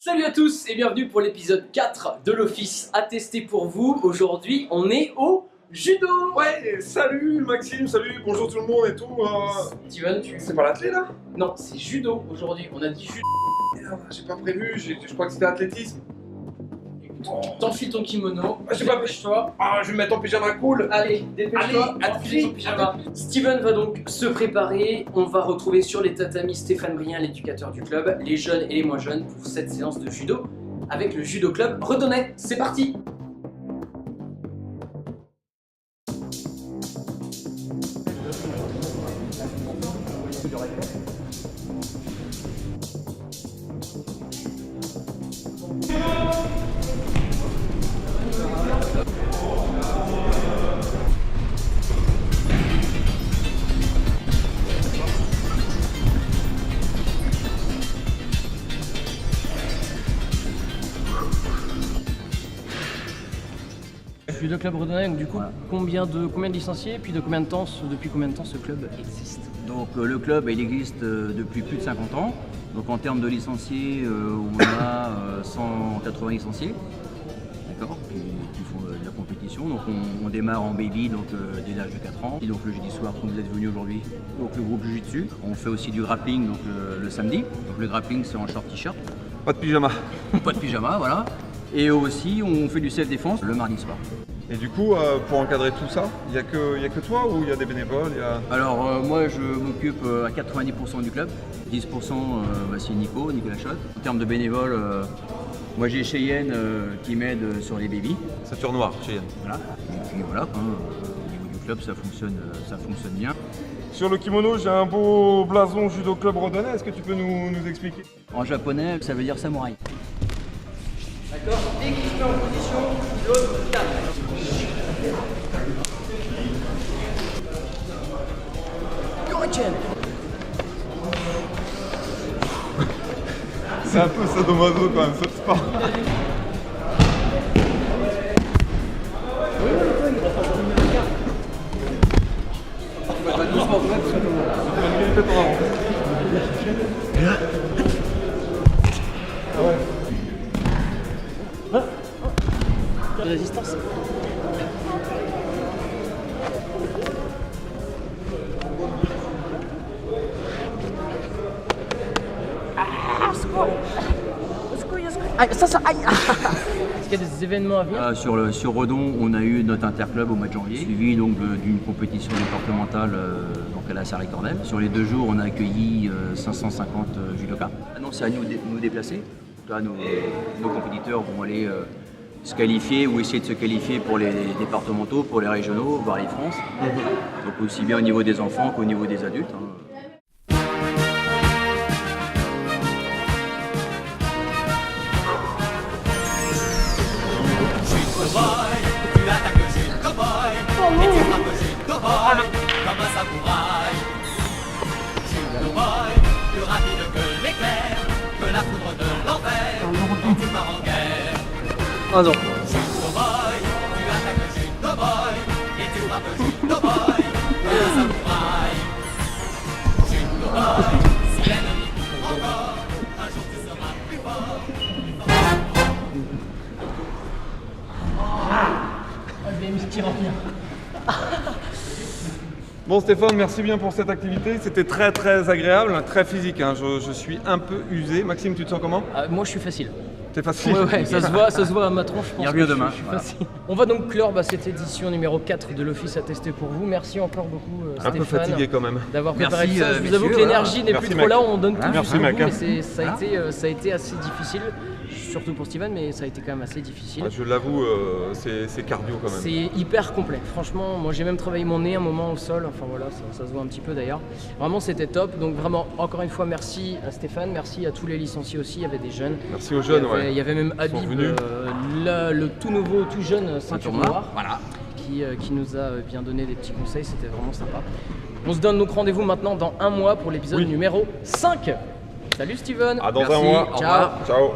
Salut à tous et bienvenue pour l'épisode 4 de l'Office attesté pour vous. Aujourd'hui, on est au judo. Ouais, salut Maxime, salut, bonjour tout le monde et tout. Steven, C'est pas l'athlé là? Non, c'est judo aujourd'hui. On a dit judo. Merde, j'ai pas prévu, je crois que c'était athlétisme. Écoute, t'enfiles ton kimono. J'ai pas Dépêche-toi. Ah, je vais me mettre en pyjama cool. Allez, dépêche-toi. Allez, Enfile ton pyjama. Steven va donc se préparer. On va retrouver sur les tatamis Stéphane Brien, l'éducateur du club, les jeunes et les moins jeunes pour cette séance de judo avec le judo club Redonnais. C'est parti. Judo Club Redonnais, donc du coup, Voilà. combien de licenciés, puis depuis combien de temps ce club existe? Donc le club il existe depuis plus de 50 ans. Donc en termes de licenciés, on a 180 licenciés, d'accord, qui font de la compétition. Donc on démarre en baby, donc dès l'âge de 4 ans. Et donc le jeudi soir, comme vous êtes venus aujourd'hui, donc le groupe Jiu-Jitsu. On fait aussi du grappling donc le samedi. Donc le grappling c'est en short t-shirt, Pas de pyjama. pas de pyjama, voilà. Et aussi on fait du self-défense le mardi soir. Et du coup, pour encadrer tout ça, il y a que toi ou il y a des bénévoles? Alors moi je m'occupe à 90% du club, 10% c'est Nicolas Schott. En termes de bénévoles, moi j'ai Cheyenne qui m'aide sur les babies. Ceinture noire, Cheyenne. Voilà. Et puis voilà, au niveau du club ça fonctionne bien. Sur le kimono, j'ai un beau blason judo club Redonnais, est-ce que tu peux nous expliquer? En japonais ça veut dire samouraï. D'accord. Dès qu'il se met en position, l'autre tape. C'est un peu sadomaso quand même, ce sport. Résistance. Aïe, ça, aïe. Est-ce qu'il y a des événements à venir? Sur Redon, on a eu notre interclub au mois de janvier, suivi donc d'une compétition départementale donc à la Sarrie-Cornell. Sur les 2 jours, on a accueilli 550 judokas. Maintenant, c'est à nous de nous déplacer. Là, nos compétiteurs vont aller se qualifier ou essayer de se qualifier pour les départementaux, pour les régionaux, voire les France. Donc aussi bien au niveau des enfants qu'au niveau des adultes. Tu attaques Jude Cowboy et tu frappes Jude Cowboy comme un samouraï. Jude Cowboy, plus rapide que l'éclair, que la foudre de l'enfer, quand tu pars en guerre. Jude Cowboy, tu attaques Jude Cowboy et tu frappes Jude Cowboy comme un samouraï. Jude Cowboy, si l'ennemi court encore, un jour tu seras plus fort. Qui revient. Bon Stéphane, merci bien pour cette activité, c'était très agréable, très physique, hein. Je suis un peu usé. Maxime, tu te sens comment? Moi je suis facile. T'es facile? Ouais, ça se voit à ma tronche, je pense. Il revient que demain, je suis voilà. facile. On va donc clore cette édition numéro 4 de l'Office attesté pour vous. Merci encore beaucoup Un peu Stéphane fatigué quand même. d'avoir préparé Merci, ça. Je vous messieurs, avoue que voilà. l'énergie n'est Merci, plus mec. trop là, on donne tout Merci, jusqu'au mec, bout, hein. mais ça a été assez difficile, surtout pour Steven, mais ça a été quand même assez difficile. Ah, je l'avoue, c'est cardio quand même. C'est hyper complet, franchement, moi j'ai même travaillé mon nez un moment au sol, enfin voilà, ça se voit un petit peu d'ailleurs. Vraiment c'était top, donc vraiment encore une fois merci à Stéphane, merci à tous les licenciés aussi, il y avait des jeunes. Merci aux jeunes, Il y avait même Ils sont Habib, venus. le tout nouveau, tout jeune ceinture noire, Voilà. qui nous a bien donné des petits conseils, c'était vraiment sympa. On se donne donc rendez-vous maintenant dans un mois pour l'épisode Oui. numéro 5. Salut Steven. À dans Merci, un mois. au Ciao. revoir. Ciao.